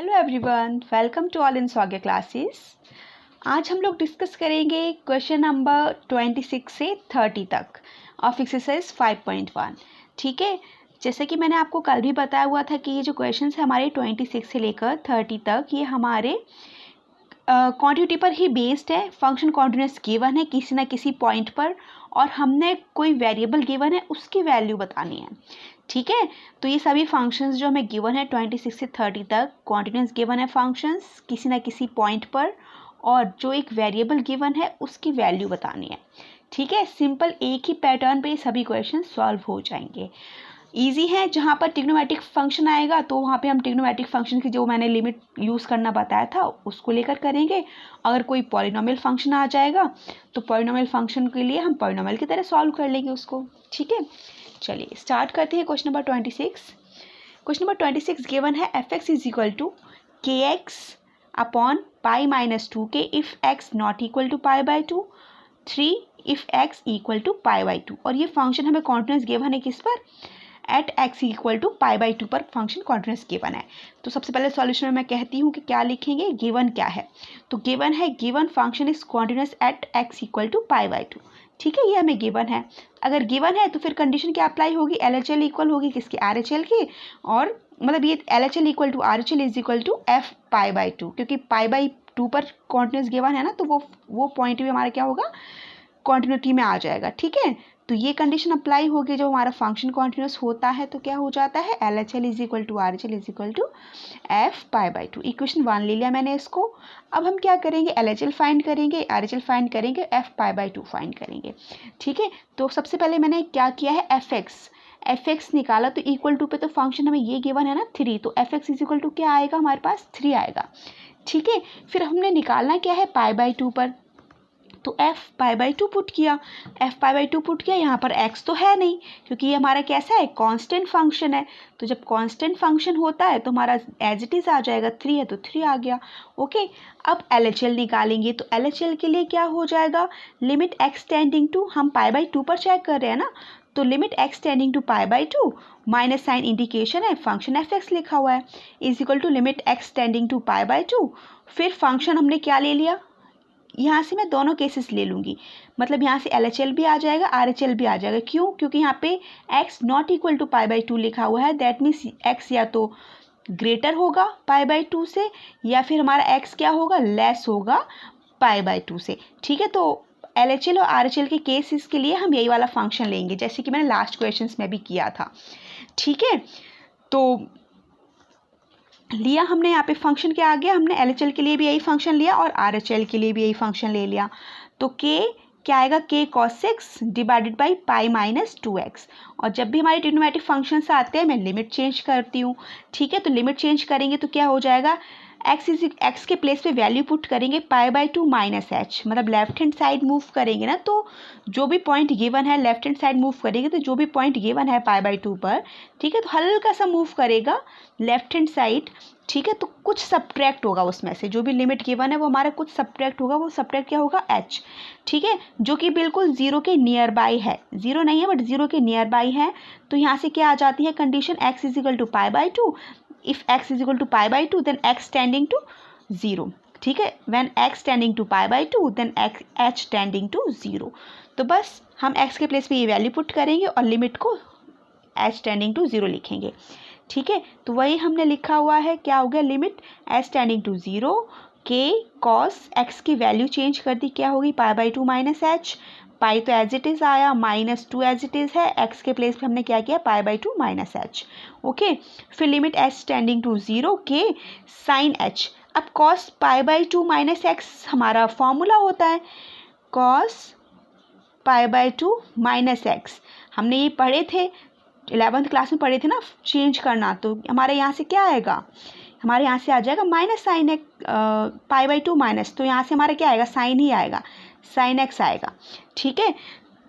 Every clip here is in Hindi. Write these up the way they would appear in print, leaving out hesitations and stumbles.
Hello everyone, welcome to all in Swagat classes. आज हम लोग डिस्कस करेंगे क्वेश्चन नंबर 26 से 30 तक ऑफ एक्सरसाइज 5.1। ठीक है, जैसे कि मैंने आपको कल भी बताया हुआ था कि ये जो क्वेश्चन है हमारे 26 से लेकर 30 तक ये हमारे क्वांटिटी पर ही बेस्ड है। फंक्शन कॉन्टिन्यूस गिवन है किसी ना किसी पॉइंट पर और हमने कोई वेरिएबल गिवन है उसकी वैल्यू बतानी है। ठीक है, तो ये सभी फंक्शंस जो हमें गिवन है 26 से 30 तक कॉन्टिन्यूस गिवन है फंक्शंस किसी ना किसी पॉइंट पर और जो एक वेरिएबल गिवन है उसकी वैल्यू बतानी है। ठीक है, सिंपल एक ही पैटर्न पे सभी क्वेश्चन सॉल्व हो जाएंगे। इजी है, जहाँ पर ट्रिग्नोमेट्रिक फंक्शन आएगा तो वहाँ पे हम ट्रिग्नोमेट्रिक फंक्शन की जो मैंने लिमिट यूज़ करना बताया था उसको लेकर करेंगे। अगर कोई पॉलिनोमियल फंक्शन आ जाएगा तो पॉलिनोमियल फंक्शन के लिए हम पॉलिनोमियल की तरह सॉल्व कर लेंगे उसको। ठीक है, चलिए स्टार्ट करते हैं question number 26। Question number 26 given है f(x) is equal to kx upon pi minus 2k if x not equal to pi by 2, 3 if x equal to pi by 2। और ये फंक्शन हमें कॉन्टिन्यूस गिवन है किस पर, at x equal to pi by 2 पर फंक्शन कॉन्टिन्यूस गिवन है। तो सबसे पहले सॉल्यूशन में मैं कहती हूँ कि क्या लिखेंगे, गिवन क्या है। तो गिवन है given function is continuous at x equal to pi by 2। ठीक है, ये हमें गिवन है। अगर गिवन है तो फिर कंडीशन क्या अप्लाई होगी, LHL इक्वल होगी किसकी, RHL की। और मतलब ये LHL equal to RHL is equal to f pi by 2, क्योंकि पाई बाई 2 पर कॉन्टिन्यूस गिवन है ना, तो वो पॉइंट भी हमारा क्या होगा, कॉन्टिन्यूटी में आ जाएगा। ठीक है, तो ये कंडीशन अप्लाई होगी जब हमारा फंक्शन कॉन्टिन्यूस होता है तो क्या हो जाता है, LHL is equal to RHL is equal to f pi by 2। Equation 1 ले लिया मैंने इसको। अब हम क्या करेंगे, LHL फाइंड करेंगे, RHL फाइंड करेंगे, f पाई बाई 2 फाइंड करेंगे। ठीक है, तो सबसे पहले मैंने क्या किया है, fx निकाला तो इक्वल टू पे तो फंक्शन हमें ये गिवन है ना 3, तो fx इज इक्वल टू क्या आएगा हमारे पास, 3 आएगा। ठीक है, फिर हमने निकालना क्या है, पाई बाई 2 पर, तो f पाई बाई 2 पुट किया, यहाँ पर x तो है नहीं क्योंकि ये हमारा कैसा है, कांस्टेंट फंक्शन है। तो जब कांस्टेंट फंक्शन होता है तो हमारा एज इट इज़ आ जाएगा, 3 है तो 3 आ गया। ओके, अब LHL निकालेंगे तो LHL के लिए क्या हो जाएगा, लिमिट x टेंडिंग टू, हम पाई बाई 2 पर चेक कर रहे हैं ना, तो limit x tending to pi by 2, minus sign indication है, फंक्शन fx लिखा हुआ है, is equal to limit x tending to pi by 2। फिर फंक्शन हमने क्या ले लिया, यहाँ से मैं दोनों केसेस ले लूँगी, मतलब यहाँ से LHL भी आ जाएगा, RHL भी आ जाएगा। क्यों, क्योंकि यहाँ पे x not equal to pi by 2 लिखा हुआ है, दैट मीन्स x या तो ग्रेटर होगा पाई बाई 2 से या फिर हमारा x क्या होगा, लेस होगा पाई बाई 2 से। ठीक है, तो LHL और RHL के केसेस के लिए हम यही वाला फंक्शन लेंगे जैसे कि मैंने लास्ट क्वेश्चन में भी किया था। ठीक है, तो लिया हमने यहाँ पे फंक्शन के आगे, हमने LHL के लिए भी यही फंक्शन लिया और RHL के लिए भी यही फंक्शन ले लिया। तो k क्या आएगा, k cos 6 divided by pi minus 2x। और जब भी हमारे ट्रिग्नोमेट्रिक फंक्शंस आते हैं मैं लिमिट चेंज करती हूँ। ठीक है, तो लिमिट चेंज करेंगे तो क्या हो जाएगा, x के प्लेस पे वैल्यू पुट करेंगे पाई बाई 2 माइनस h, मतलब लेफ्ट हैंड साइड मूव करेंगे ना, तो जो भी पॉइंट गिवन है लेफ्ट हैंड साइड मूव करेंगे तो जो भी पॉइंट गिवन है पाई बाई 2 पर, ठीक है, तो हल्का सा मूव करेगा लेफ्ट हैंड साइड। ठीक है, तो कुछ सब्ट्रैक्ट होगा उसमें से, जो भी लिमिट गिवन है वो हमारा कुछ सब्ट्रैक्ट होगा, वो सब्ट्रैक्ट क्या होगा, h। ठीक है, जो कि बिल्कुल जीरो के नियर बाई है, जीरो नहीं है बट जीरो के नियर बाई है। तो यहाँ से क्या आ जाती है condition, x is equal to pi by 2, if x is equal to pi by 2 then x tending to 0। ठीक है, when x tending to pi by 2 then h tending to 0। तो बस हम x के प्लेस पे ये वैल्यू पुट करेंगे और लिमिट को h टेंडिंग टू 0 लिखेंगे। ठीक है, तो वही हमने लिखा हुआ है, क्या हो गया, limit h tending to 0, k cos x की वैल्यू चेंज कर दी, क्या होगी, pi by 2 minus h, pi तो एज इट इज़ आया, माइनस 2 एज इट इज़ है, x के प्लेस पे हमने क्या किया, pi by 2 minus h। Okay, फिर limit h tending to 0, k sine h। अब cos pi by 2 minus x हमारा फॉर्मूला होता है, cos pi by 2 minus x, हमने ये पढ़े थे 11th क्लास में पढ़े थे ना, चेंज करना, तो हमारे यहाँ से क्या आएगा, हमारे यहाँ से आ जाएगा minus sine x pi by 2 minus, तो यहाँ से हमारा क्या आएगा, साइन ही आएगा, साइन x आएगा। ठीक है,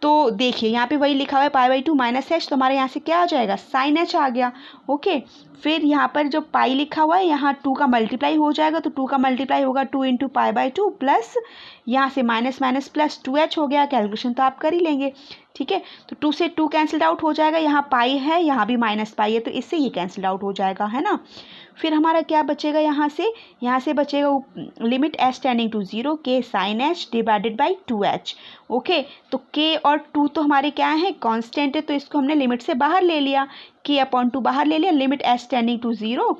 तो देखिए यहाँ पे वही लिखा हुआ है पाई बाई 2 माइनस h, तो हमारे यहाँ से क्या आ जाएगा, साइन h आ गया। ओके, फिर यहाँ पर जो पाई लिखा हुआ है यहाँ 2 का मल्टीप्लाई हो जाएगा, तो 2 का मल्टीप्लाई होगा 2 इंटू पाई बाई 2 प्लस यहाँ से माइनस माइनस प्लस 2h हो गया। कैलकुलेशन तो आप कर ही लेंगे, ठीक है। तो 2 से 2 कैंसिल आउट हो जाएगा, यहाँ पाई है यहाँ भी माइनस पाई है, तो इससे ये कैंसिल आउट हो जाएगा, है ना। फिर हमारा क्या बचेगा, यहाँ से बचेगा limit h tending to 0 k sine h divided by 2h। Okay, तो k और 2 तो हमारे क्या है, कांस्टेंट है, तो इसको हमने लिमिट से बाहर ले लिया, k अपॉन 2 बाहर ले लिया, limit h tending to 0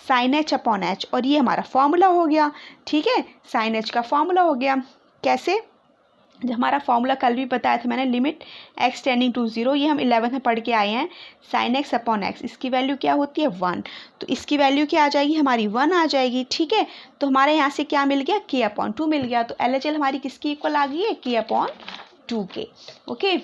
sine h upon h, और ये हमारा फॉर्मूला हो गया, ठीक है। साइन h का फॉर्मूला हो गया, कैसे, जो हमारा फॉर्मूला कल भी बताया था मैंने, लिमिट x टेंडिंग टू 0, ये हम 11th में पढ़ के आए हैं, साइन x अपॉन x, इसकी वैल्यू क्या होती है 1, तो इसकी वैल्यू क्या आ जाएगी हमारी 1 आ जाएगी, ठीक है। तो हमारे यहाँ से क्या मिल गया, k अपॉन 2 मिल गया, तो LHL हमारी किसकी इक्वल आ गई है, k अपॉन 2k। ओके,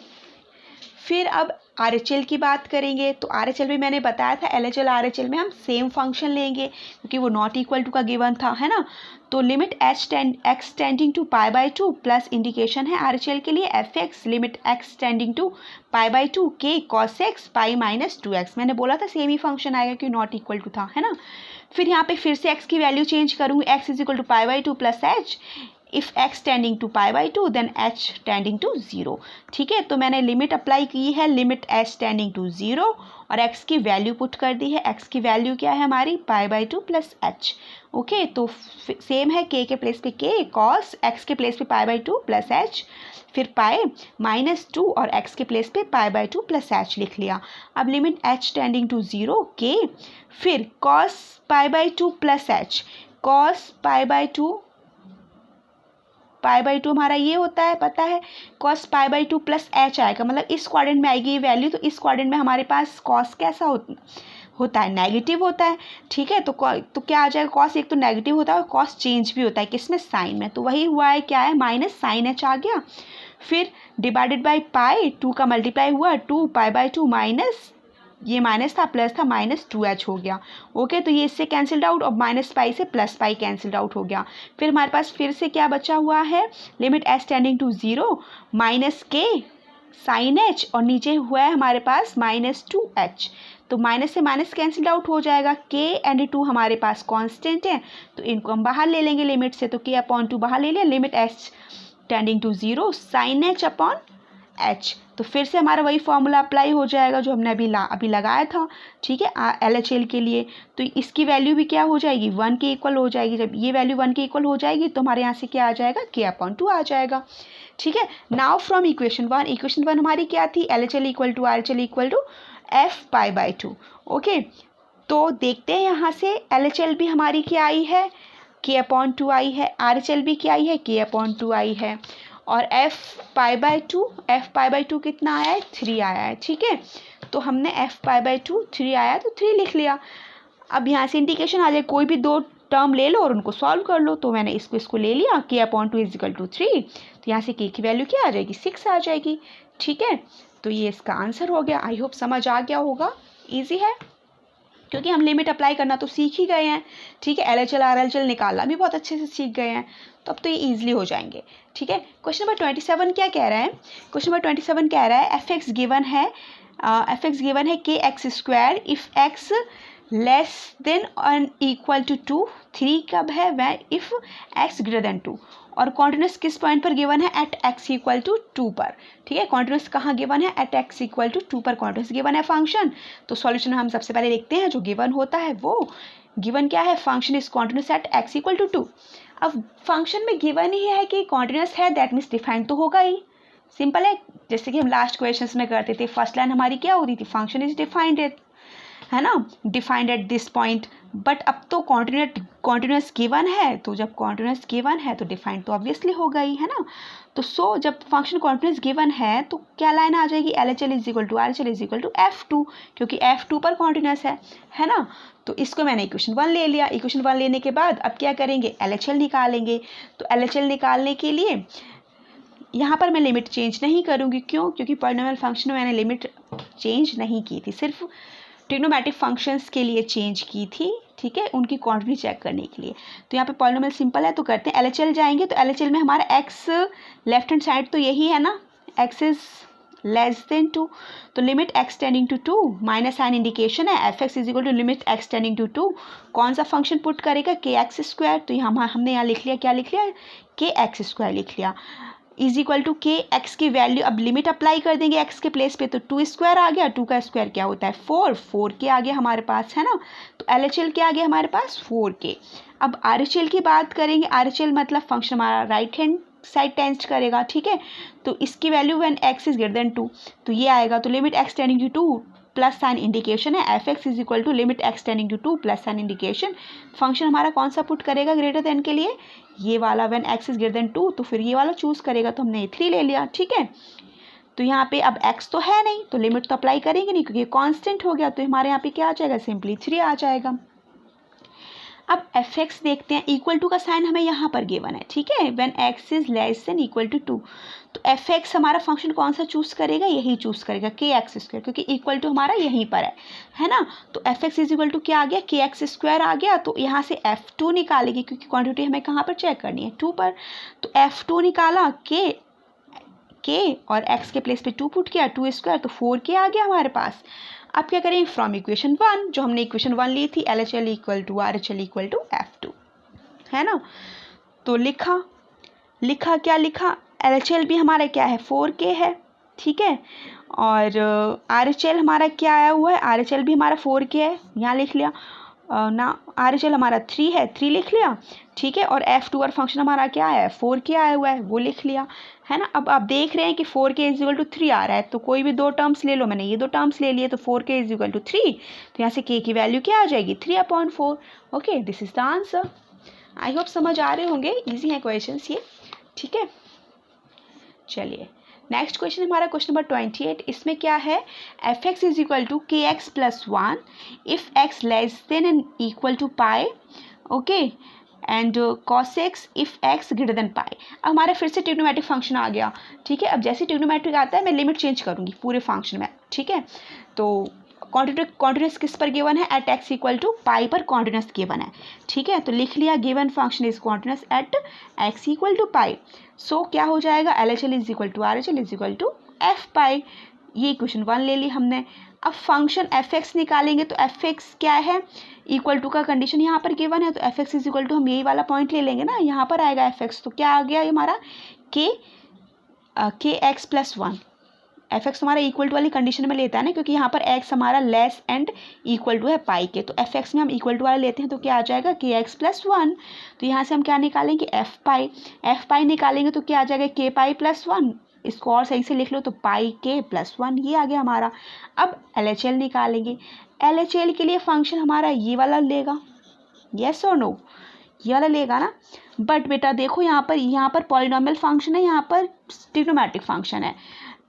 फिर अब RHL की बात करेंगे, तो RHL भी मैंने बताया था, LHL RHL में हम सेम फंक्शन लेंगे क्योंकि वो नॉट इक्वल टू का गिवन था, है ना। तो limit x tending to pi by 2 plus indication है RHL के लिए fx, limit x tending to pi by 2 k cos x pi minus 2x, मैंने बोला था सेम ही फंक्शन आएगा क्योंकि नॉट इक्वल टू था, है ना। फिर यहाँ पे फिर से x की वैल्यू चेंज करूँगी, x is equal to pi by 2 plus h, if x tending to pi by 2 then h tending to 0, ठीक है। तो मैंने लिमिट अप्लाई की है, लिमिट h टेंडिंग टू 0, और x की वैल्यू पुट कर दी है, x की वैल्यू क्या है हमारी पाई बाई 2 प्लस h। ओके, तो सेम है, k के प्लेस पे k, cos x के प्लेस पे पाई बाई 2 प्लस h, फिर पाई माइनस 2 और x के प्लेस पे पाई बाई 2 प्लस h लिख लिया। अब limit h tending to 0 k, फिर cos pi by 2 plus h, cos pi by 2 हमारा ये होता है, पता है, cos pi by 2 plus h आएगा, मतलब इस क्वाड्रेंट में आएगी ये वैल्यू, तो इस क्वाड्रेंट में हमारे पास cos कैसा होता है, नेगेटिव होता है, ठीक है। तो क्या आ जाएगा, cos एक तो नेगेटिव होता है और cos चेंज भी होता है किसमें, साइन में, तो वही हुआ है, क्या है, माइनस साइन h आ गया। फिर डिवाइडेड बाई पाई, 2 का मल्टीप्लाई हुआ 2 पाई बाई 2 माइनस, ये माइनस था प्लस था, माइनस 2h हो गया। ओके, तो ये इससे कैंसिल्ड आउट और माइनस पाई से प्लस पाई कैंसिल्ड आउट हो गया। फिर हमारे पास फिर से क्या बचा हुआ है, limit h tending to 0 minus k sine h, और नीचे हुआ है हमारे पास माइनस 2h, तो माइनस से माइनस कैंसिल्ड आउट हो जाएगा, k एंड 2 हमारे पास कांस्टेंट है, तो इनको हम बाहर ले लेंगे लिमिट से, तो k अपॉन 2 बाहर ले लिया, limit h tending to 0 sine h upon h, तो फिर से हमारा वही फॉर्मूला अप्लाई हो जाएगा जो हमने अभी लगाया था, ठीक है, LHL के लिए। तो इसकी वैल्यू भी क्या हो जाएगी, 1 के इक्वल हो जाएगी, जब ये वैल्यू 1 के इक्वल हो जाएगी तो हमारे यहाँ से क्या आ जाएगा, k अपॉन 2 आ जाएगा, ठीक है। नाउ फ्रॉम इक्वेशन 1 हमारी क्या थी, LHL equal to RHL equal to f pi by 2। Okay, तो देखते हैं यहाँ से LHL भी हमारी क्या आई है, k अपॉन 2 आई है, RHL भी क्या आई है, k अपॉन 2 आई है, और f पाई बाई 2 कितना आया है, 3 आया है, ठीक है। तो हमने f पाई बाई 2 3 आया तो 3 लिख लिया। अब यहाँ से इंडिकेशन आ जाए, कोई भी 2 टर्म ले लो और उनको सॉल्व कर लो, तो मैंने इसको ले लिया, k upon 2 is equal to 3, तो यहाँ से k की वैल्यू क्या आ जाएगी, 6 आ जाएगी, ठीक है। तो ये इसका आंसर हो गया। आई होप समझ आ गया होगा, ईजी है क्योंकि हम लिमिट अप्लाई करना तो सीख ही गए हैं, ठीक है। LHL RHL निकालना भी बहुत अच्छे से सीख गए हैं, तो अब तो ये ईजिली हो जाएंगे, ठीक है। क्वेश्चन नंबर 27 क्या कह रहा है, क्वेश्चन नंबर 27 कह रहा है fx गिवन है kx square if x less then और इक्वल टू 2, 3 कब है, वह इफ़ x ग्रेटर देन 2, और कॉन्टिन्यूस किस पॉइंट पर गिवन है, एट x इक्वल टू 2 पर, ठीक है। कॉन्टिन्यूस कहाँ गिवन है, एट x इक्वल टू 2 पर कॉन्टिन्यूस गिवन है फंक्शन। तो सॉल्यूशन हम सबसे पहले देखते हैं, जो गिवन होता है वो गिवन क्या है, function is continuous at x equal to 2। अब फंक्शन में गिवन ही है कि कॉन्टिन्यूस है, दैट मीन्स डिफाइंड तो होगा ही, सिंपल है। जैसे कि हम लास्ट क्वेश्चन में करते थे, फर्स्ट लाइन हमारी क्या होती थी, फंक्शन इज डिफाइंड, है ना, defined at this point. But अब तो कॉन्टिन्यूस गिवन है, तो जब कॉन्टिन्यूस गिवन है तो डिफाइंड तो ऑब्वियसली हो गई, है ना। तो जब फंक्शन कॉन्टिन्यूस गिवन है तो क्या लाइन आ जाएगी, LHL is equal to RHL is equal to F2, क्योंकि F2 पर कॉन्टिन्यूस है ना। तो इसको मैंने इक्वेशन 1 ले लिया। इक्वेशन 1 लेने के बाद अब क्या करेंगे, LHL निकालेंगे। तो LHL निकालने के लिए यहाँ पर मैं लिमिट चेंज नहीं करूँगी, क्यों, क्योंकि पॉलिनोमियल फंक्शन में मैंने लिमिट चेंज नहीं की थी, सिर्फ ट्रिग्नोमेट्रिक फंक्शंस के लिए चेंज की थी, ठीक है, उनकी क्वांटिटी चेक करने के लिए। तो यहाँ पे पॉलिनोमियल सिंपल है, तो करते हैं LHL जाएंगे। तो LHL में हमारा x लेफ्ट हैंड साइड तो यही है ना, x इज लेस देन 2, तो limit x tending to 2 minus sign indication है, f x is equal to limit x tending to 2, कौन सा फंक्शन पुट करेगा, के एक्स स्क्वायर, तो यहाँ हमने यहाँ लिख लिया, क्या लिख लिया, के एक्स स्क्वायर लिख लिया, is equal to k x की वैल्यू, अब लिमिट अप्लाई कर देंगे एक्स के प्लेस पे, तो 2 स्क्वायर आ गया, 2 का स्क्वायर क्या होता है 4, 4 के आ गया हमारे पास, है ना, तो एल एच एल क्या आ गया हमारे पास 4 के। अब आर एच एल की बात करेंगे, आर एच एल मतलब फंक्शन हमारा राइट हैंड साइड टेंस्ट करेगा, ठीक है, तो इसकी value when x is greater than 2, तो ये आएगा, तो limit x tending to 2 plus sign indication है, f x is equal to limit x tending to 2 plus sign indication, function हमारा कौन सा पुट करेगा ग्रेटर देन के लिए, ये वाला, when x is greater than 2, तो फिर ये वाला चूज करेगा, तो हमने 3 ले लिया, ठीक है। तो यहाँ पे अब x तो है नहीं, तो लिमिट तो अप्लाई करेंगे नहीं क्योंकि कांस्टेंट हो गया, तो हमारे यहाँ पे क्या आ जाएगा, सिंपली 3 आ जाएगा। अब एफ एक्स देखते हैं, इक्वल टू का साइन हमें यहाँ पर गिवन है, ठीक है, when x is less than equal to 2, तो एफ एक्स हमारा फंक्शन कौन सा चूज करेगा, यही चूज करेगा, के एक्स स्क्वायर, क्योंकि इक्वल टू हमारा यहीं पर है ना, तो f x is equal to क्या आ गया, के एक्स स्क्वायर आ गया, तो यहाँ से एफ टू निकालेगी क्योंकि क्वान्टिटी हमें कहाँ पर चेक करनी है 2 पर, तो एफ टू निकाला, के और एक्स के प्लेस पे 2 पुट किया, 2 स्क्वायर, तो 4 के आ गया हमारे पास। अब क्या करें, फ्रॉम इक्वेशन 1, जो हमने इक्वेशन 1 ली थी, L H L equal to R H L equal to F2, है ना, तो लिखा क्या लिखा, एल एच एल भी हमारा क्या है 4K है, ठीक है, और आर एच एल हमारा क्या आया हुआ है, आर एच एल भी हमारा 4K है, यहाँ लिख लिया ना, आर एच एल हमारा 3 है, 3 लिख लिया, ठीक है, और F2 और फंक्शन हमारा क्या है 4K आया हुआ है, वो लिख लिया, है ना। अब आप देख रहे हैं कि 4K इज इक्वल टू 3 आ रहा है, तो कोई भी 2 टर्म्स ले लो, मैंने ये 2 टर्म्स ले लिए, तो 4K इज इक्वल टू 3, तो यहाँ से K की वैल्यू क्या आ जाएगी 3/4, okay, this is the answer. I hope समझ आ रहे होंगे, इजी है क्वेश्चंस ये, ठीक है। चलिए नेक्स्ट क्वेश्चन हमारा क्वेश्चन नंबर 28, इसमें क्या है, f x is equal to k x plus 1 if x less than and equal to pi, okay, and cos x if x greater than pi. अब हमारे फिर से ट्रिग्नोमेट्रिक फंक्शन आ गया, ठीक है, अब जैसे ट्रिग्नोमेट्रिक आता है मैं लिमिट चेंज करूंगी पूरे फंक्शन में, ठीक है, तो कॉन्टिन्यूस किस पर गिवन है, at x equal to pi पर कॉन्टिन्यूस गिवन है, ठीक है, तो लिख लिया given function is continuous at x equal to pi, so क्या हो जाएगा, L H L is equal to R H L is equal to f pi, ये इक्वेशन 1 ले ली हमने। अब फंक्शन एफ एक्स निकालेंगे, तो एफ एक्स क्या है, इक्वल टू का कंडीशन यहाँ पर गिवन है, तो f x is equal to हम यही वाला पॉइंट ले लेंगे ना, यहाँ पर आएगा एफ एक्स, तो क्या आ गया हमारा के एक्स प्लस 1, एफ एक्स हमारा इक्वल टू वाली कंडीशन में लेता है ना, क्योंकि यहाँ पर एक्स हमारा लेस एंड इक्वल टू है पाई के, तो एफ एक्स में हम इक्वल टू वाला लेते हैं, तो क्या आ जाएगा के एक्स प्लस 1, तो यहाँ से हम क्या निकालेंगे एफ पाई निकालेंगे, तो क्या आ जाएगा के पाई प्लस 1, इसको और सही से लिख लो, तो पाई के प्लस 1, ये आ गया हमारा। अब एल एच एल निकालेंगे, एल एच एल के लिए फंक्शन हमारा ये वाला लेगा, येस और नो, ये वाला लेगा ना, बट बेटा देखो यहाँ पर पॉलिनोमियल फंक्शन है, यहाँ पर ट्रिग्नोमेट्रिक फंक्शन है,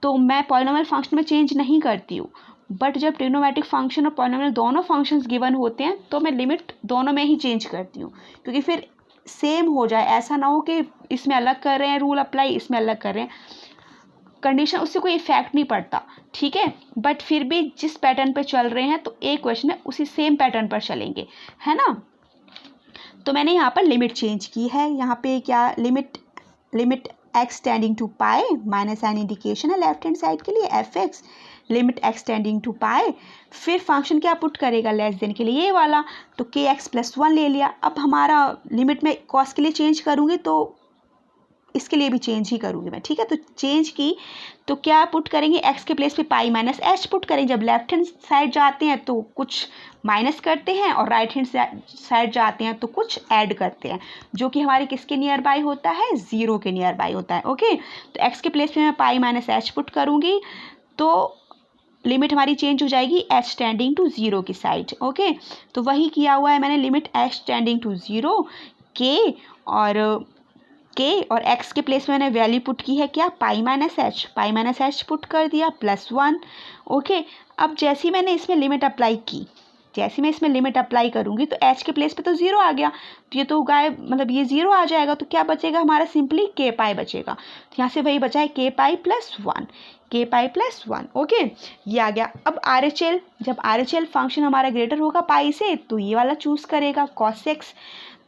तो मैं पॉलिनोमियल फंक्शन में चेंज नहीं करती हूँ, बट जब ट्रिग्नोमेट्रिक फंक्शन और पॉलिनोमियल दोनों फंक्शंस गिवन होते हैं, तो मैं लिमिट दोनों में ही चेंज करती हूँ, क्योंकि फिर सेम हो जाए, ऐसा ना हो कि इसमें अलग कर रहे हैं रूल अप्लाई, इसमें अलग कर रहे हैं, कंडीशन उससे कोई इफेक्ट नहीं पड़ता, ठीक है, बट फिर भी जिस पैटर्न पे चल रहे हैं, तो एक क्वेश्चन में उसी सेम पैटर्न पर चलेंगे, है ना। तो मैंने यहाँ पर लिमिट चेंज की है, यहाँ पे क्या limit x tending to pi, minus sign indication है लेफ्ट हैंड साइड के लिए, f x limit x tending to pi, फिर फंक्शन क्या पुट करेगा लेस देन के लिए ये वाला, तो के एक्स प्लस 1 ले लिया। अब हमारा लिमिट में कॉस के लिए चेंज करूँगी, तो इसके लिए भी चेंज ही करूँगी मैं, ठीक है, तो चेंज की, तो क्या पुट करेंगे, एक्स के प्लेस पे पाई माइनस एच पुट करेंगे, जब लेफ्ट हैंड साइड जाते हैं तो कुछ माइनस करते हैं, और राइट हैंड साइड जाते हैं तो कुछ ऐड करते हैं, जो कि हमारे किसके नियर बाय होता है, 0 के नियर बाय होता है, ओके, तो एक्स के प्लेस पे मैं पाई माइनस एच पुट करूँगी, तो लिमिट हमारी चेंज हो जाएगी एच टेंडिंग टू 0 की साइड, ओके, तो वही किया हुआ है मैंने, लिमिट एच टेंडिंग टू 0 के और x के प्लेस में मैंने वैल्यू पुट की है क्या, पाई माइनस एच पुट कर दिया प्लस 1, ओके। अब जैसे ही मैंने इसमें लिमिट अप्लाई की, जैसे मैं इसमें लिमिट अप्लाई करूँगी, तो h के प्लेस पे तो 0 आ गया, तो ये तो गायब, मतलब ये 0 आ जाएगा, तो क्या बचेगा हमारा, सिंपली के पाई बचेगा, तो यहाँ से वही बचा है के पाई प्लस 1, ओके, ये आ गया। अब आर एच एल, जब आर एच एल फंक्शन हमारा ग्रेटर होगा पाई से, तो ये वाला चूज़ करेगा cos x,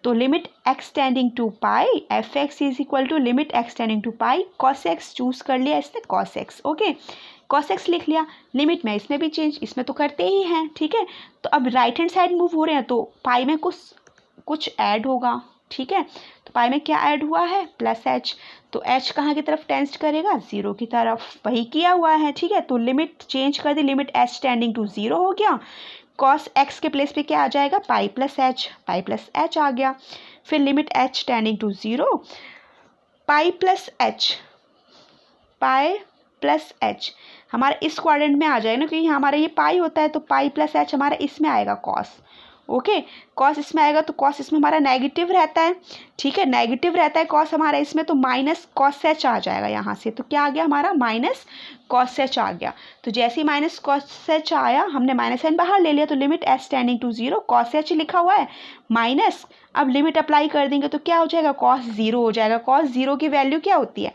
तो limit x tending to pi f x is equal to limit x tending to pi cos x choose कर लिया इसने cos x, okay, cos x लिख लिया। लिमिट में इसमें भी चेंज, इसमें तो करते ही हैं, ठीक है। तो अब राइट हैंड साइड मूव हो रहे हैं तो पाई में कुछ ऐड होगा, ठीक है। तो पाई में क्या ऐड हुआ है, प्लस एच। तो एच कहाँ की तरफ टेंड करेगा, 0 की तरफ, वही किया हुआ है, ठीक है। तो लिमिट चेंज कर दी, लिमिट एच टेंडिंग टू 0 हो गया। cos x के प्लेस पे क्या आ जाएगा, पाई प्लस एच आ गया। फिर limit h tending to 0, pi plus h हमारा इस क्वाड्रेंट में आ जाएगा ना, क्योंकि हमारा ये पाई होता है, तो पाई प्लस एच हमारा इसमें आएगा कॉस, ओके। कॉस इसमें आएगा तो कॉस इसमें हमारा नेगेटिव रहता है, ठीक है, नेगेटिव रहता है कॉस हमारा इसमें, तो माइनस कॉस एच आ जाएगा यहाँ से। तो क्या आ गया हमारा, माइनस कॉस एच आ गया। तो जैसे ही माइनस कॉस एच आया, हमने माइनस साइन बाहर ले लिया, तो limit h tending to 0, cos h लिखा हुआ है माइनस, अब लिमिट अप्लाई कर देंगे तो क्या हो जाएगा, कॉस 0 हो जाएगा। कॉस 0 की वैल्यू क्या होती है,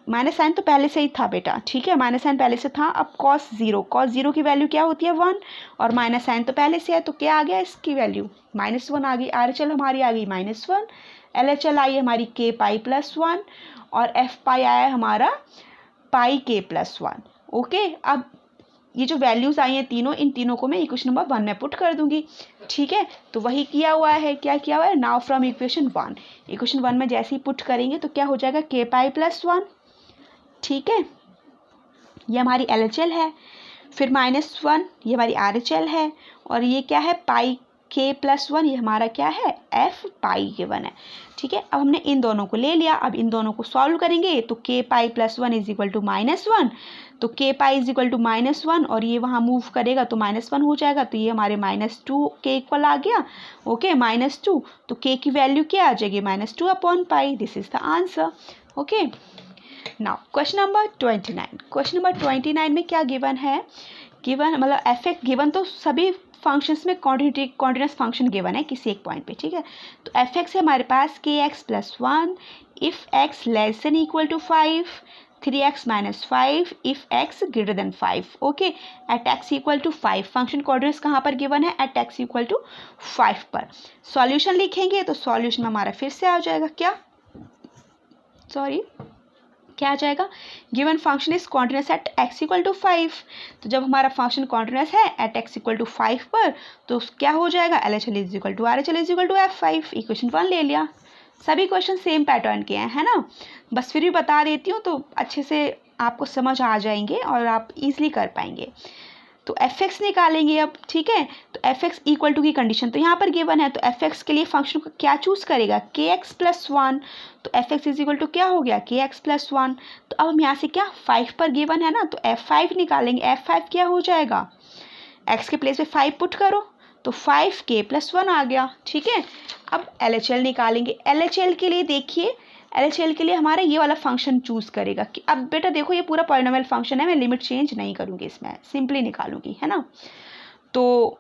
माइनस साइन तो पहले से ही था बेटा, ठीक है, माइनस साइन पहले से था। अब कॉस 0 की वैल्यू क्या होती है, 1, और माइनस साइन तो पहले से है, तो क्या आ गया इसकी वैल्यू, -1 आ गई। RHL हमारी आ गई -1, LHL आई हमारी k पाई प्लस 1, और f पाई आया हमारा पाई k प्लस 1, ओके। अब ये जो वैल्यूज़ आई हैं तीनों, इन तीनों को मैं इक्वेशन नंबर 1 में पुट कर दूंगी, ठीक है। तो वही किया हुआ है, क्या किया हुआ है, नाउ फ्रॉम इक्वेशन 1 में जैसे ही पुट करेंगे तो क्या हो जाएगा, k पाई प्लस 1, ठीक है, ये हमारी LHL है। फिर -1 ये हमारी RHL है, और ये क्या है, पाई k प्लस 1, ये हमारा क्या है, f पाई k1 है, ठीक है। अब हमने इन दोनों को ले लिया, अब इन दोनों को सॉल्व करेंगे तो k pi plus 1 is equal to -1, तो k pi is equal to -1, और ये वहाँ मूव करेगा तो -1 हो जाएगा, तो ये हमारे -2 के इक्वल आ गया, ओके, -2। तो k की वैल्यू क्या आ जाएगी, -2 upon pi, this is the answer, okay. Now question number 29 में क्या गिवन है, गिवन मतलब एफ एक्स गिवन, तो सभी फंक्शंस में कॉन्टिन्यूस फंक्शन गिवन है किसी एक पॉइंट पे, ठीक है। तो एफ एक्स है हमारे पास kx plus 1 if x less than equal to 5, 3x minus 5 if x greater than 5, okay, at x equal to 5। Function coordinates कहाँ पर गिवन है, एट x इक्वल टू 5 पर। सॉल्यूशन लिखेंगे तो सॉल्यूशन हमारा फिर से आ जाएगा क्या, क्या आ जाएगा, given function is continuous at x equal to 5। तो जब हमारा फंक्शन कॉन्टिन्यूस है एट x इक्वल टू 5 पर, तो क्या हो जाएगा, LHL is equal to RHL is equal to F5। Equation 1 ले लिया। सभी क्वेश्चन सेम पैटर्न के हैं, है ना, बस फिर भी बता देती हूँ तो अच्छे से आपको समझ आ जाएंगे और आप इजीली कर पाएंगे। तो fx निकालेंगे अब, ठीक है। तो fx इक्वल टू की कंडीशन तो यहाँ पर गिवन है, तो fx के लिए फंक्शन को क्या चूज करेगा, kx प्लस 1, तो fx इज इक्वल टू क्या हो गया, kx प्लस 1। तो अब हम यहाँ से क्या 5 पर गिवन है ना, तो f5 निकालेंगे। f5 क्या हो जाएगा, x के प्लेस पे 5 पुट करो तो 5k प्लस 1 आ गया, ठीक है। अब LHL निकालेंगे। LHL के लिए देखिए, LHL के लिए हमारा ये वाला फंक्शन चूज करेगा कि अब बेटा देखो ये पूरा पॉलिनोमियल फंक्शन है, मैं लिमिट चेंज नहीं करूँगी, इसमें सिंपली निकालूंगी, है ना। तो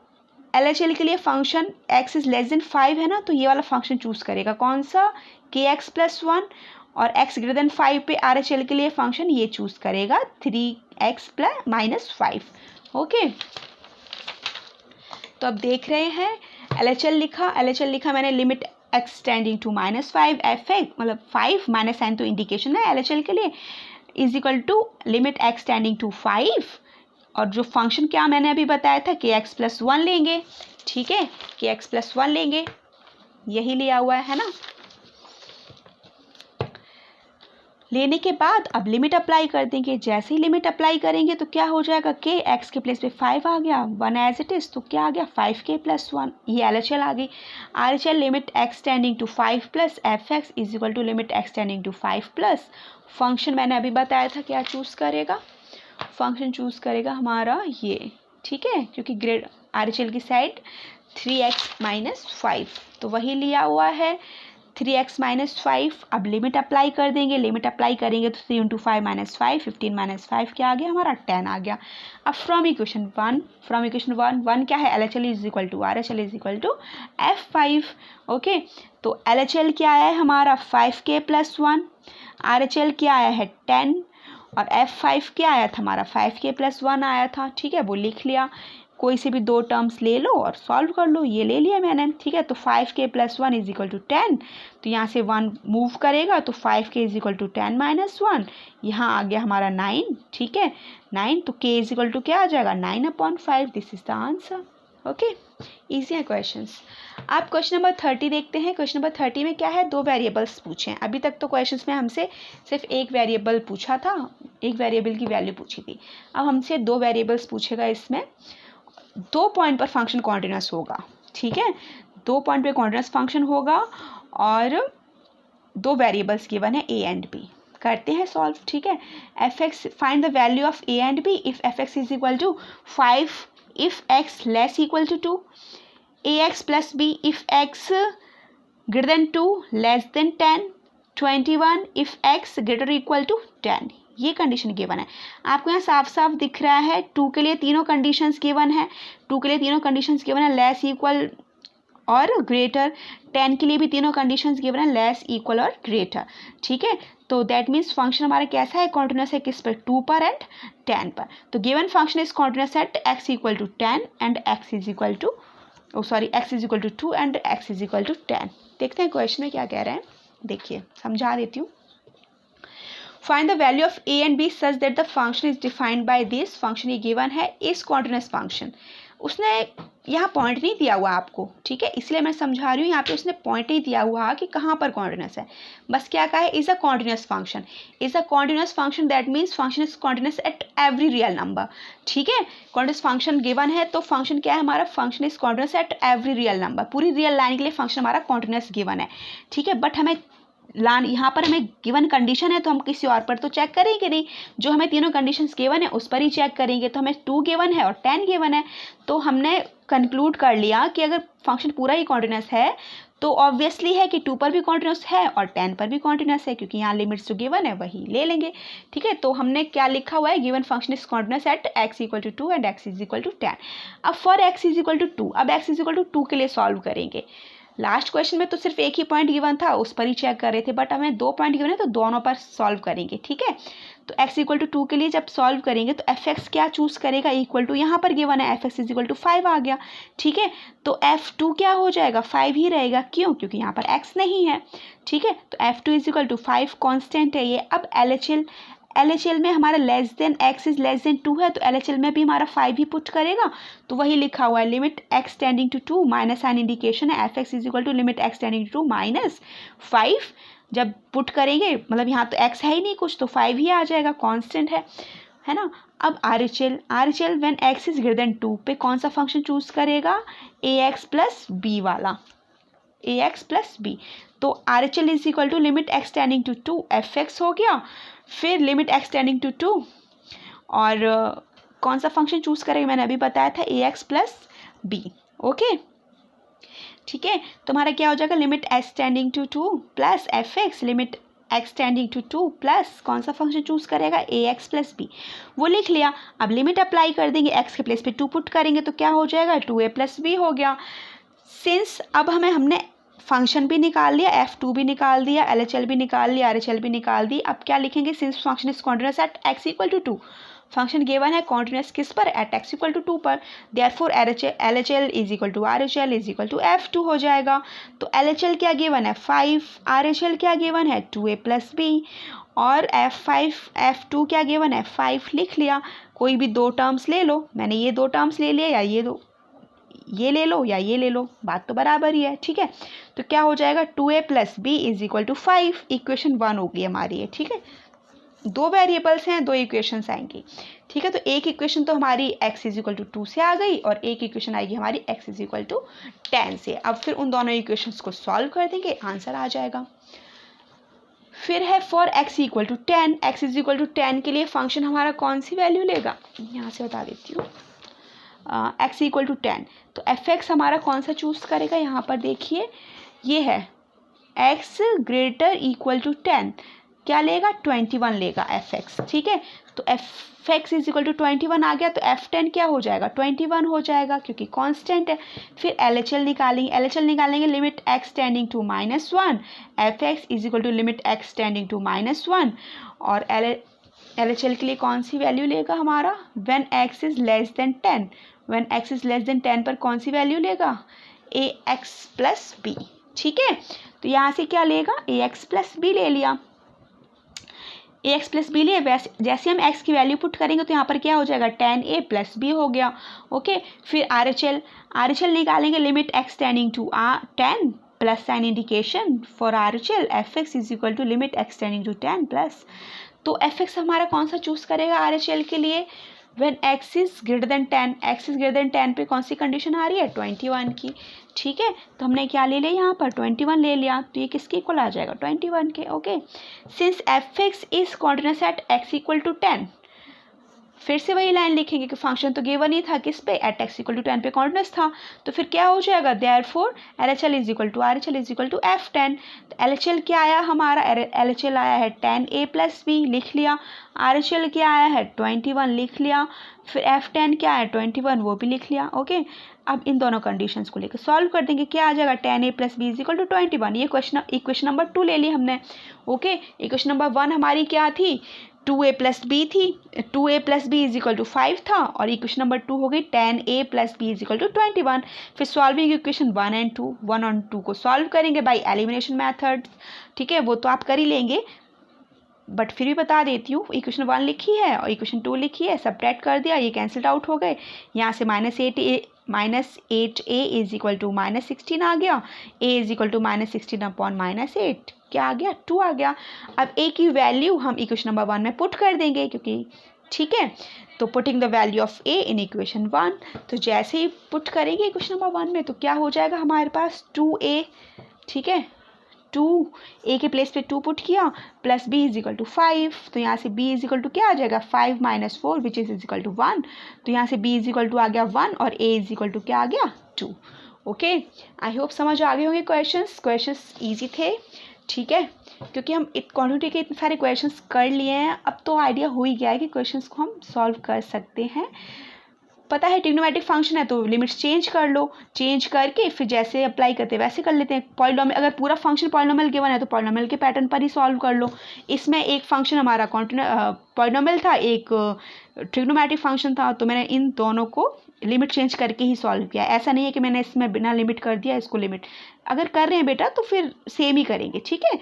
LHL के लिए function x is less then 5 है ना, तो ये वाला फंक्शन चूज करेगा, कौन सा, kx प्लस 1, और x ग्रेटर देन 5 पे RHL के लिए फंक्शन ये चूज करेगा 3x प्लस माइनस 5, ओके। तो अब देख रहे हैं LHL लिखा मैंने, limit x tending to -5 f मतलब 5 माइनस साइन तो इंडिकेशन है LHL के लिए, is equal to limit x tending to 5, और जो फंक्शन क्या मैंने अभी बताया था kx प्लस 1 लेंगे, ठीक है, kx प्लस 1 लेंगे, यही लिया हुआ है ना। लेने के बाद अब लिमिट अप्लाई कर देंगे। जैसे ही लिमिट अप्लाई करेंगे तो क्या हो जाएगा, k x के प्लेस पे 5 आ गया, 1 एज इट इज, तो क्या आ गया 5k प्लस 1, ये LHL आ गई। RHL limit x tending to 5 plus fx is equal to limit x tending to 5 plus, function मैंने अभी बताया था क्या चूज करेगा, फंक्शन चूज करेगा हमारा ये, ठीक है, क्योंकि ग्रेड RHL की साइड 3x माइनस 5, तो वही लिया हुआ है 3x माइनस 5। अब लिमिट अप्लाई कर देंगे, लिमिट अप्लाई करेंगे तो 3 इंटू 5 माइनस 5, 15 माइनस 5 क्या आ गया हमारा 10 आ गया। अब फ्रॉम इक्वेशन 1 क्या है, LHL is equal to RHL is equal to F5, okay. तो LHL क्या आया है हमारा 5k प्लस 1, RHL क्या आया है 10, और F5 क्या आया था हमारा 5k प्लस 1 आया था, ठीक है, वो लिख लिया। कोई से भी दो टर्म्स ले लो और सॉल्व कर लो। ये ले लिया मैंने, ठीक है। तो 5k + 1 = 10, तो यहाँ से 1 मूव करेगा तो 5k = 10 - 1, यहाँ आ गया हमारा 9, ठीक है 9, तो k = क्या आ जाएगा 9/5। This is the answer. Okay, easy है क्वेश्चंस। आप क्वेश्चन नंबर 30 देखते हैं। क्वेश्चन नंबर 30 में क्या है, दो वेरिएबल्स पूछे हैं। अभी तक तो क्वेश्चंस में हमसे सिर्फ एक वेरिएबल पूछा था, एक वेरिएबल की वैल्यू पूछी थी। अब हमसे दो वेरिएबल्स पूछेगा। इसमें 2 पॉइंट पर फंक्शन कॉन्टिन्यूस होगा, ठीक है। 2 पॉइंट पे कॉन्टिन्यूस फंक्शन होगा और दो वेरिएबल्स गिवन है a एंड b। करते हैं सॉल्व, ठीक है। fx, find the value of a and b if fx = 5 if x less equal to 2, ax plus b if x greater than 2 less than 10, 21 if x greater or equal to 10। ये कंडीशन गिवन है। आपको यहाँ साफ साफ दिख रहा है 2 के लिए तीनों कंडीशंस गिवन है, 2 के लिए तीनों कंडीशंस गिवन है, लेस इक्वल और ग्रेटर। 10 के लिए भी तीनों कंडीशंस गिवन है, लेस इक्वल और ग्रेटर, ठीक है। तो दैट मीन्स फंक्शन हमारा कैसा है, कॉन्टिन्यूस है किस पर, 2 पर एंड 10 पर। तो given function is continuous at x = 10 and x = 2 and x = 10। देखते हैं क्वेश्चन में क्या कह रहे हैं, देखिए समझा देती हूँ। Find the value of a and b such that the function is defined by this. Function ये गिवन है इस कॉन्टिन्यूस फंक्शन। उसने यहाँ पॉइंट नहीं दिया हुआ आपको, ठीक है, इसलिए मैं समझा रही हूँ। यहाँ पे उसने पॉइंट नहीं दिया हुआ कि कहाँ पर कॉन्टिन्यूस है, बस क्या कहा है, is a continuous function. Is a continuous function that means function is continuous at every real number, ठीक है। कॉन्टिन्यूस फंक्शन गिवन है तो फंक्शन क्या है हमारा, function is continuous at every real number. पूरी रियल लाइन के लिए फंक्शन हमारा कॉन्टिन्यूस गिवन है, ठीक है। बट हमें यहाँ पर हमें गिवन कंडीशन है तो हम किसी और पर तो चेक करेंगे नहीं, जो हमें तीनों कंडीशंस गिवन है उस पर ही चेक करेंगे। तो हमें 2 गिवन है और 10 गिवन है, तो हमने कंक्लूड कर लिया कि अगर फंक्शन पूरा ही कॉन्टिन्यूस है तो ऑब्वियसली है कि 2 पर भी कॉन्टिन्यूस है और 10 पर भी कॉन्टिन्यूस है, क्योंकि यहाँ लिमिट्स जो गिवन है वही ले लेंगे, ठीक है। तो हमने क्या लिखा हुआ है, given function is continuous at x = 2 and x = 10। अब फॉर x = 2, अब x = 2 के लिए सॉल्व करेंगे। लास्ट क्वेश्चन में तो सिर्फ एक ही पॉइंट गिवन था, उस पर ही चेक कर रहे थे, बट हमें 2 पॉइंट गिवन है तो दोनों पर सॉल्व करेंगे, ठीक है। तो x = 2 के लिए जब सॉल्व करेंगे तो fx क्या चूज करेगा, इक्वल टू यहाँ पर गिवन है fx = 5 आ गया, ठीक है। तो f2 क्या हो जाएगा, 5 ही रहेगा, क्यों, क्योंकि यहाँ पर x नहीं है, ठीक है। तो f2 = 5 कॉन्स्टेंट है ये। अब LHL में हमारा less than x is less than 2 है, तो LHL में भी हमारा 5 ही पुट करेगा, तो वही लिखा हुआ है limit x tending to 2, minus sign indication है, fx = limit x tending to 2 - 5। जब पुट करेंगे मतलब यहाँ तो x है ही नहीं कुछ, तो 5 ही आ जाएगा, कांस्टेंट है ना। अब RHL when x is greater than 2 पे कौन सा फंक्शन चूज करेगा, ax + b वाला, ax + b। तो RHL = limit x tending to 2 fx हो गया, फिर लिमिट x टेंडिंग टू 2 और कौन सा फंक्शन चूज करेंगे, मैंने अभी बताया था ax + b, ओके, ठीक है। तो हमारा क्या हो जाएगा, limit x tending to 2 plus fx, limit x tending to 2 plus कौन सा फंक्शन चूज करेगा, ax + b, वो लिख लिया। अब लिमिट अप्लाई कर देंगे, x के प्लेस पे 2 पुट करेंगे तो क्या हो जाएगा, 2a + b हो गया। सिंस अब हमने फंक्शन भी निकाल लिया, f2 भी निकाल दिया, LHL भी निकाल लिया, RHL भी निकाल दी। अब क्या लिखेंगे, since function is continuous at x = 2, function given है कॉन्टिन्यूस किस पर, एट x = 2 पर, देयरफॉर LHL = RHL = f2 हो जाएगा। तो LHL क्या गिवन है, 5, RHL क्या गिवन है, 2a + b, और f2 क्या गिवन है, 5 लिख लिया। कोई भी 2 टर्म्स ले लो, मैंने ये 2 टर्म्स ले लिया, या ये ले लो या ये ले लो, बात तो बराबर ही है, ठीक है। तो क्या हो जाएगा, 2a + b = 5, इक्वेशन 1 होगी हमारी, ठीक है। 2 वेरिएबल्स हैं, 2 इक्वेशंस आएंगी, ठीक है। तो एक इक्वेशन तो हमारी x = 2 से आ गई और एक इक्वेशन आएगी हमारी x = 10 से। अब फिर उन दोनों इक्वेशंस को सॉल्व कर देंगे, आंसर आ जाएगा। फिर है फॉर x = 10, x = 10 के लिए फंक्शन हमारा कौन सी वैल्यू लेगा, यहाँ से बता देती हूँ। x = 10, तो fx हमारा कौन सा चूज करेगा, यहाँ पर देखिए ये है x ≥ 10, क्या लेगा, 21 लेगा fx, ठीक है। तो fx = 21 आ गया, तो f10 क्या हो जाएगा, 21 हो जाएगा, क्योंकि कांस्टेंट है। फिर LHL निकालेंगे, limit x tending to -1, fx = limit x tending to -1, और LHL के लिए कौन सी वैल्यू लेगा हमारा, when x is less then 10, when x is less then 10 पर कौन सी वैल्यू लेगा, ax प्लस बी। ठीक है, तो यहाँ से क्या लेगा, ax प्लस बी ले लिया, ax प्लस बी लिए। वैसे जैसे हम x की वैल्यू पुट करेंगे तो यहाँ पर क्या हो जाएगा, 10a प्लस बी हो गया। ओके, फिर RHL निकालेंगे, limit x tending to 10 plus sign indication for RHL fx is equal to limit x tending to 10 plus. तो fx हमारा कौन सा चूज करेगा RHL के लिए, when x is greater then 10, x is greater then 10 पे कौन सी कंडीशन आ रही है, 21 की। ठीक है, तो हमने क्या ले लिया यहाँ पर, 21 ले लिया, तो ये किसके इक्वल आ जाएगा, 21 के। Okay, since fx is continuous at x equal to 10, फिर से वही लाइन लिखेंगे कि फंक्शन तो गिवन ही था किस पे, एट x इक्वल टू 10 पे कॉन्टिन्यूस था, तो फिर क्या हो जाएगा, therefore LHL is equal to RHL is equal to F10। तो LHL क्या आया हमारा, LHL आया है 10a प्लस बी, लिख लिया। RHL क्या आया है 21, लिख लिया। फिर F10 क्या है 21, वो भी लिख लिया। ओके, अब इन दोनों कंडीशंस को लेकर सॉल्व कर देंगे, क्या आ जाएगा, 10a plus b is equal to 21। ये इक्वेशन नंबर 2 ले ली हमने। ओके, इक्वेशन नंबर 1 हमारी क्या थी, 2a प्लस बी थी, 2a plus b is equal to 5 था, और इक्वेशन नंबर 2 हो गई 10a plus b is equal to 21। फिर सॉल्विंग इक्वेशन 1 एंड 2, 1 और 2 को सॉल्व करेंगे बाय एलिमिनेशन मेथड। ठीक है, वो तो आप कर ही लेंगे, बट फिर भी बता देती हूँ, इक्वेशन 1 लिखी है और इक्वेशन 2 लिखी है, सब्ट्रैक्ट कर दिया, ये कैंसिल आउट हो गए। यहाँ से -8a इज इक्वल टू -16 आ गया, a is equal to -16 upon -8 क्या आ गया, 2 आ गया। अब a की वैल्यू हम इक्वेशन नंबर 1 में पुट कर देंगे, क्योंकि ठीक है, तो putting the value of a in equation 1, तो जैसे ही पुट करेंगे इक्वेशन नंबर 1 में तो क्या हो जाएगा हमारे पास 2a। ठीक है, 2a के प्लेस पे 2 पुट किया, plus b is equal to 5, तो यहाँ से b इज इक्वल टू क्या आ जाएगा, 5 minus 4 which is equal to 1, तो यहाँ से b इज इक्वल टू आ गया 1 और a इज इक्वल टू क्या आ गया 2। ओके, आई होप समझ आ गए होंगे क्वेश्चंस ईजी थे। ठीक है, क्योंकि हम क्वांटिटी के इतने सारे क्वेश्चंस कर लिए हैं, अब तो आइडिया हो ही गया है कि क्वेश्चंस को हम सॉल्व कर सकते हैं। पता है ट्रिग्नोमेट्रिक फंक्शन है तो लिमिट्स चेंज कर लो, चेंज करके फिर जैसे अप्लाई करते हैं वैसे कर लेते हैं। पॉलिनोमियल, अगर पूरा फंक्शन पॉलिनोमियल गिवन है तो पॉलिनोमियल के पैटर्न पर ही सॉल्व कर लो। इसमें एक फंक्शन हमारा पॉलिनोमियल था, एक ट्रिग्नोमेट्रिक फंक्शन था, तो मैंने इन दोनों को लिमिट चेंज करके ही सॉल्व किया। ऐसा नहीं है कि मैंने इसमें बिना लिमिट कर दिया, इसको लिमिट अगर कर रहे हैं बेटा तो फिर सेम ही करेंगे। ठीक है,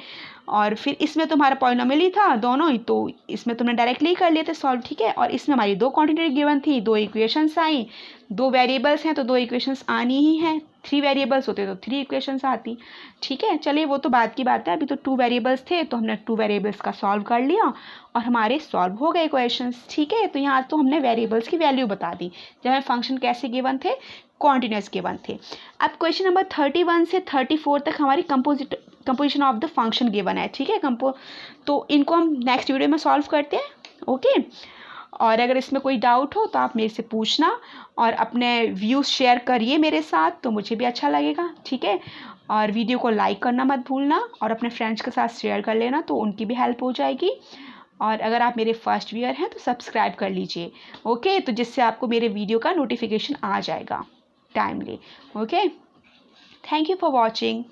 और फिर इसमें तुम्हारा पॉलिनोमियल ही था दोनों ही, तो इसमें तुमने डायरेक्टली कर लिए थे सॉल्व। ठीक है, और इसमें हमारी 2 क्वांटिटी गिवन थी, 2 इक्वेशंस आई, 2 वेरिएबल्स हैं तो 2 इक्वेशंस आनी ही हैं, 3 वेरिएबल्स होते तो 3 इक्वेशंस आती। ठीक है, चलिए वो तो बाद की बात है, अभी तो 2 वेरिएबल्स थे तो हमने 2 वेरिएबल्स का सॉल्व कर लिया और हमारे सॉल्व हो गए क्वेश्चंस। ठीक है, तो यहाँ तो हमने वेरिएबल्स की वैल्यू बता दी जब हमें फंक्शन कैसे गिवन थे, कॉन्टिन्यूस गिवन थे। अब क्वेश्चन नंबर 31 से 34 तक हमारी composition of the function given है। ठीक है, तो इनको हम नेक्स्ट वीडियो में सॉल्व करते हैं। ओके, और अगर इसमें कोई डाउट हो तो आप मेरे से पूछना और अपने व्यूज़ शेयर करिए मेरे साथ, तो मुझे भी अच्छा लगेगा। ठीक है, और वीडियो को लाइक करना मत भूलना और अपने फ्रेंड्स के साथ शेयर कर लेना, तो उनकी भी हेल्प हो जाएगी। और अगर आप मेरे फर्स्ट व्यूअर हैं तो सब्सक्राइब कर लीजिए। ओके, तो जिससे आपको मेरे वीडियो का नोटिफिकेशन आ जाएगा timely. Okay, thank you for watching.